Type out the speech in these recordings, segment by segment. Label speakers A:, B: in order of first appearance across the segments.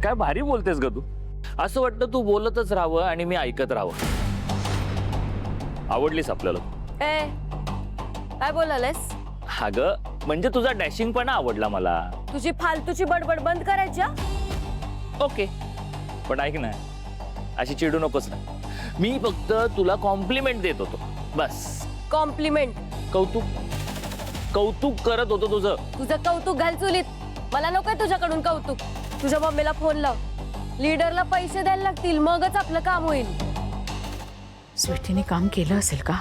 A: काय भारी बोलतेस ग तू. असं वाटतं तू बोलतच राहावं आणि मी ऐकत राहावं. आवडलीस आपल्याला.
B: ए काय बोलायस?
A: अगं म्हणजे तुझा डॅशिंग पण आवडला मला.
B: तुझी फालतूची बडबड बंद करायची.
A: ओके पण ऐक ना, अशी चिडू नकोस ना. मी फक्त तुला कॉम्प्लिमेंट देत होतो बस.
B: कॉम्प्लिमेंट?
A: कौतुक कौतुक करत होतो तुझं.
B: तुझं कौतुक घाल चुलीत. मला नकोय तुझ्याकडून कौतुक. तुझ्या मम्मीला फोन लाव. लीडरला पैसे द्यायला लागतील मगच आपलं काम होईल.
C: स्वीटीने काम केलं असेल का?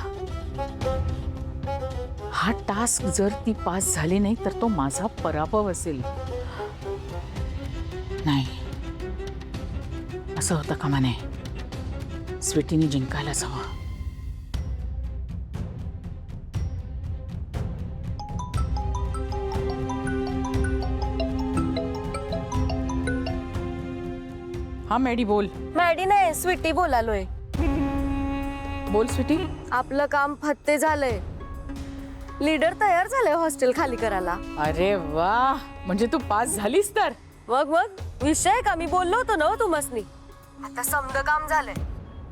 C: हा टास्क जर ती पास झाली नाही तर तो माझा पराभव असेल. नाही, असं होतं कामा नये. स्वीटीने जिंकायलाच हवं. हा मॅडी बोल.
B: मॅडी नाही स्वीटी बोलालोय.
C: बोल स्वीटी.
B: आपलं काम फत्ते झालंय. लीडर तयार झालंय हॉस्टेल खाली करायला.
C: अरे वा, म्हणजे तू पास झालीस तर.
B: मग विषय का? मी बोललो होतो ना तुम्हासनी. आता समज काम झालंय.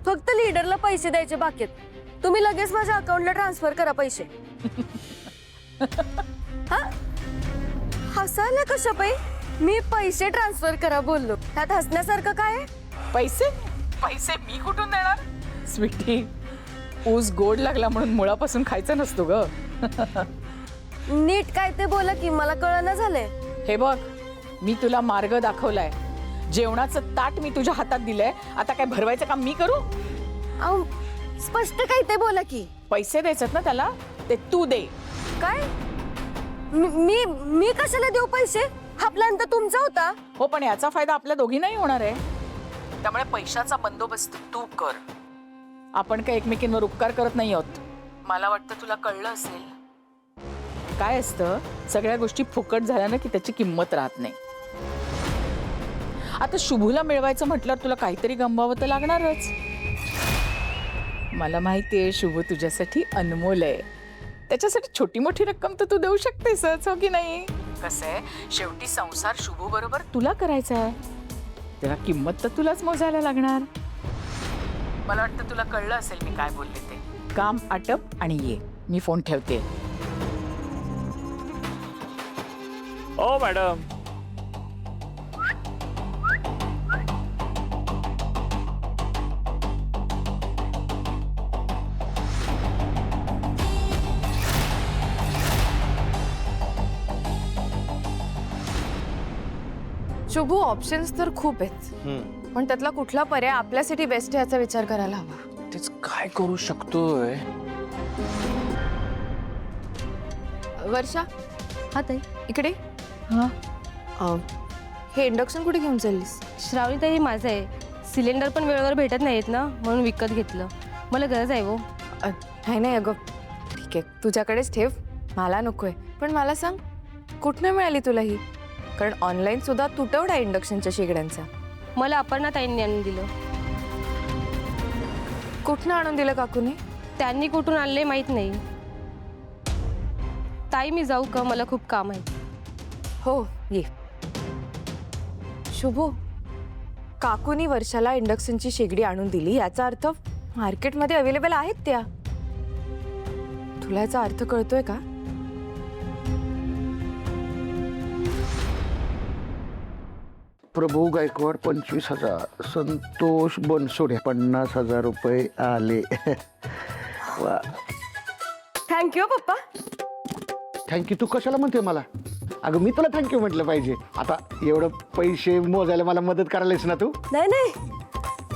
B: फक्त लीडरला पैसे द्यायचे बाकी आहेत. तुम्ही लगेच माझ्या अकाउंटला ट्रान्सफर करा पैसे. हा हसायला कशा पाई? मी पैसे ट्रान्सफर करा बोललो. त्यात हसण्यासारखं काय आहे?
C: पैसे पैसे मी कुठून देणार? स्वीटी, ऊस गोड लागला म्हणून मुळापासून खायचं नसतो ग.
B: नीट काय ते बोला की मला कळना झालंय.
C: हे बघ, मी तुला मार्ग दाखवलाय. जेवणाचं ताट मी तुझ्या हातात दिलंय. आता काय भरवायचं काम मी करू?
B: अहो स्पष्ट काय ते बोला की.
C: पैसे द्यायचेत ना त्याला, ते तू दे.
B: काय? मी मी कशाला देऊ पैसे? हा प्लॅन तर तुमचा होता.
C: हो, पण याचा फायदा आपल्या दोघींनाही होणार आहे. त्यामुळे पैशाचा बंदोबस्त तू कर. आपण काय एकमेकींवर उपकार करत नाही आहोत. मला वाटतं तुला कळलं असेल. काय असतं, सगळ्या गोष्टी फुकट झाल्या ना की त्याची किंमत राहत नाही. आता शुभूला मिळवायचं म्हटल्यावर तुला काहीतरी गमवावं तर लागणारच. मला माहितीये शुभू तुझ्यासाठी अनमोल आहे. त्याच्यासाठी छोटी मोठी रक्कम तर तू देऊ शकतेस, हो की नाही? कसं आहे, शेवटी संसार शुभू बरोबर तुला करायचा आहे. तेव्हा किंमत तर तुलाच मोजायला लागणार. मला वाटतं तुला कळलं असेल मी काय बोलले ते. काम आटप आणि ये. मी फोन ठेवते.
A: ओ मॅडम.
D: शुभू, ऑप्शन्स तर खूप आहेत, पण त्यातला कुठला पर्याय आपल्यासाठी बेस्ट आहे याचा विचार करायला हवा.
A: तेच काय करू शकतोय.
D: वर्षा,
B: हा ताई
D: इकडे. हे इंडक्शन कुठे घेऊन चाललीस?
B: श्रावणी ताई माझं आहे. सिलेंडर पण वेळेवर भेटत नाहीत ना म्हणून विकत घेतलं. मला गरज आहे. वो
D: नाही नाही अगं, ठीक आहे तुझ्याकडेच ठेव, मला नकोय. पण मला सांग, कुठनं मिळाली तुला ही? कारण ऑनलाईन सुद्धा तुटवडा आहे इंडक्शनच्या शेगड्यांचा.
B: मला अपर्णा ताईंनी आणून दिलं.
D: कुठनं आणून दिलं काकूने?
B: त्यांनी कुठून आणले माहित नाही. ताई मी जाऊ का? मला खूप काम आहे.
D: हो ये. शुभू, काकूनी वर्षाला इंडक्शनची शेगडी आणून दिली याचा अर्थ मार्केटमध्ये अवेलेबल आहेत त्या. तुला याचा अर्थ कळतोय का?
E: प्रभू गायकवाड 25,000, संतोष बनसोडे 50,000 रुपये आले. वा,
B: थँक्यू पप्पा.
E: थँक्यू तू कशाला म्हणते मला? अगं मी तुला थँक्यू म्हटलं पाहिजे. आता एवढं पैसे मोजायला मला मदत करायलास ना तू.
B: नाही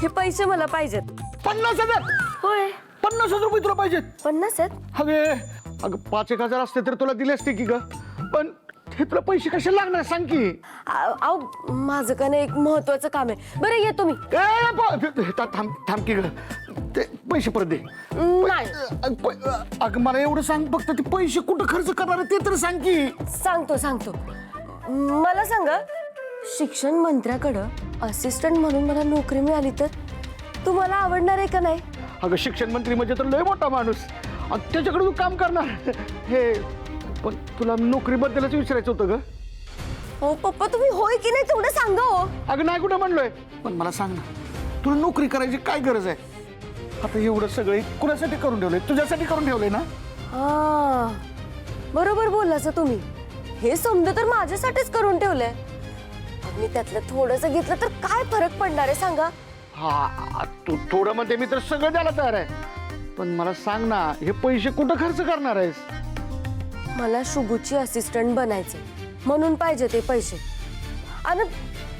B: हे पैसे मला पाहिजेत.
E: 50,000?
B: होय
E: 50,000 रुपये तुला पाहिजेत?
B: 50 आहेत.
E: अगे अगं 5,000 असते तर तुला दिले असते की ग. पण हे तुला पैसे कशाला लागणार सांग की.
B: अहो माझं का नाही एक महत्वाचं काम आहे. बरं येतो मी.
E: थांब की ग. ते पैसे परत दे.
B: नाही
E: अगं मला एवढं सांग फक्त, ते पैसे कुठं खर्च करणार आहे ते तर सांग की.
B: सांगतो. मला सांगा, शिक्षण मंत्र्याकडं असिस्टंट म्हणून मला नोकरी मिळाली तर तुम्हाला आवडणार आहे का नाही?
E: अगं शिक्षण मंत्री म्हणजे तर लय मोठा माणूस आणि त्याच्याकडे तू काम करणार. हे पण तुला नोकरीबद्दलच विचारायचं होतं ग.
B: हो पप्पा, तुम्ही होय की नाही तेवढं सांगा हो.
E: अगं नाही कुठं म्हणलोय, पण मला सांग ना, तुला नोकरी करायची काय गरज आहे? आता एवढं सगळं कुणासाठी करून ठेवलंय? तुझ्यासाठी करून ठेवलंय ना?
B: हा, बरोबर बोललास तुम्ही. हे समजा तर माझ्यासाठीच करून ठेवलंय. पण मी त्यातलं थोडंसं घेतलं तर काय फरक पडणार आहे सांगा?
E: हा, तू थोडं म्हणते, मी तर सगळं द्यायला तयार आहे. पण मला सांग ना, हे पैसे कुठं खर्च करणार आहेस?
B: मला शुभूची असिस्टंट बनायचे म्हणून पाहिजे ते पैसे. आणि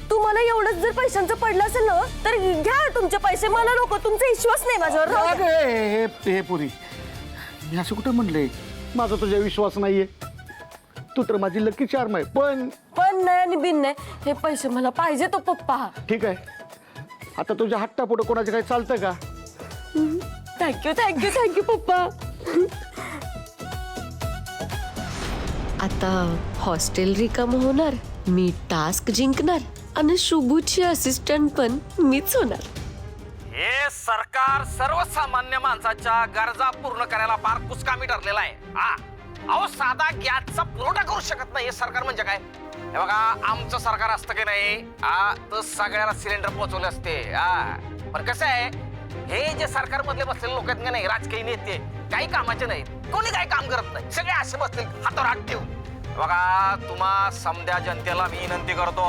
B: तुम्हाला एवढंच जर पैशांचं पडलं असेल ना, तर घ्या तुमचे पैसे. मला नको, तुमचा विश्वास नाही माझ्यावर. राहू द्या.
E: अगं, हे पुरी, मी असं कुठं म्हणलंय? माझा तुझ्या विश्वास नाहीये. तू तर माझी लकी चार्म आहे.
B: पण नाही आणि बिन नाही, हे पैसे मला पाहिजे तो पप्पा.
E: ठीक आहे, आता तुझ्या हट्टा पुढे कोणाचे काही चालतं का?
B: थँक्यू थँक्यू थँक्यू पप्पा. आता हॉस्टेल रिकाम होणार, मी टास्क जिंकणार आणि शुभूची असिस्टंट पण मीच होणार.
F: हे सरकार सर्वसामान्य माणसाच्या गरजा पूर्ण करायला फार कुचकामी ठरलेला आहे. हा, अहो साधा गॅसचा पुरवठा करू शकत नाही हे सरकार म्हणजे काय? हे बघा, आमचं सरकार असतं की नाही, तर सगळ्याला सिलेंडर पोहोचवले असते. पण कसं आहे, हे जे सरकार मधले बसलेले लोक आहेत का नाही, राजकीय नेते, काही कामाचे नाहीत, कोणी काही काम करत नाही, सगळे असे बसतील हातावर हात ठेवून. बघा, तुम्हा समध्या जनतेला मी विनंती करतो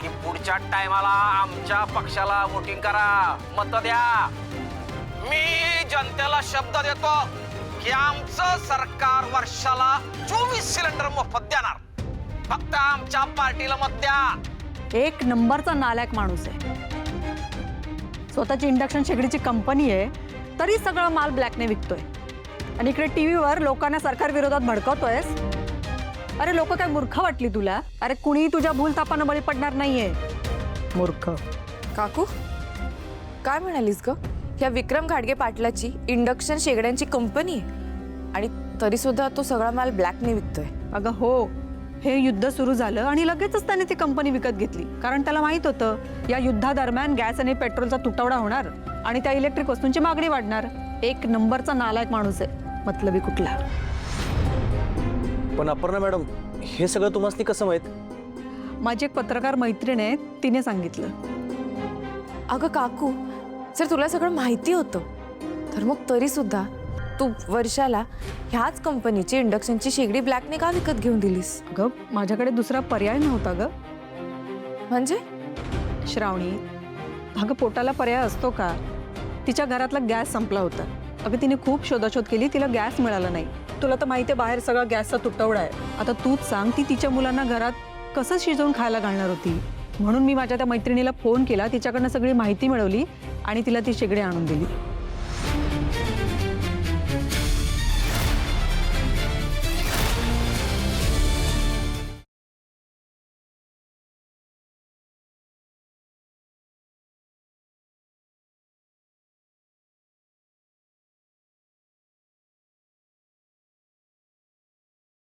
F: की पुढच्या टायमाला आमच्या पक्षाला वोटिंग करा, मत द्या. मी जनतेला शब्द देतो की आमचं सरकार वर्षाला 24 सिलेंडर मोफत देणार. फक्त आमच्या पार्टीला मत द्या.
G: एक नंबरचा नालायक माणूस आहे. स्वतःची इंडक्शन शेगडीची कंपनी आहे, तरी सगळं माल ब्लॅकने विकतोय. आणि इकडे टीव्हीवर लोकांना सरकार विरोधात भडकवतोयस. अरे लोक काय मूर्ख वाटली तुला? अरे कुणी तुझ्या भूलथापानं बळी पडणार नाहीये. मूर्ख.
D: काकू काय म्हणालीस ग? ह्या विक्रम घाडगे पाटलाची इंडक्शन शेगड्यांची कंपनी आहे आणि तरी सुद्धा तो सगळा माल ब्लॅकने विकतोय.
G: अगं हो, हे युद्ध सुरू झालं आणि लगेचच त्याने ती कंपनी विकत घेतली. कारण त्याला माहित होतं या युद्धादरम्यान गॅस आणि पेट्रोलचा तुटवडा होणार आणि त्या इलेक्ट्रिक वस्तूंची मागणी वाढणार. एक नंबरचा नालायक माणूस आहे, मतलबी कुठला.
H: पण अपर्णा मॅडम, हे सगळं तुम्हाला कसं माहित?
G: माझी एक पत्रकार मैत्रीण आहे, तिने सांगितलं.
D: अगं काकू, जर तुला सगळं माहिती होतं तर मग तरी सुद्धा तू वर्षाला ह्याच कंपनीची इंडक्शनची शेगडी ब्लॅकने का विकत घेऊन दिलीस?
G: अगं माझ्याकडे दुसरा पर्याय नव्हता ग.
D: म्हणजे
G: श्रावणी, अगं पोटाला पर्याय असतो का? तिच्या घरातला गॅस संपला होता. अगं तिने खूप शोधाशोध केली, तिला गॅस मिळाला नाही. तुला तर माहिती आहे बाहेर सगळा गॅसचा तुटवडा आहे. आता तूच सांग, ती तिच्या मुलांना घरात कसं शिजवून खायला घालणार होती? म्हणून मी माझ्या त्या मैत्रिणीला फोन केला, तिच्याकडनं सगळी माहिती मिळवली आणि तिला ती शेगडी आणून दिली.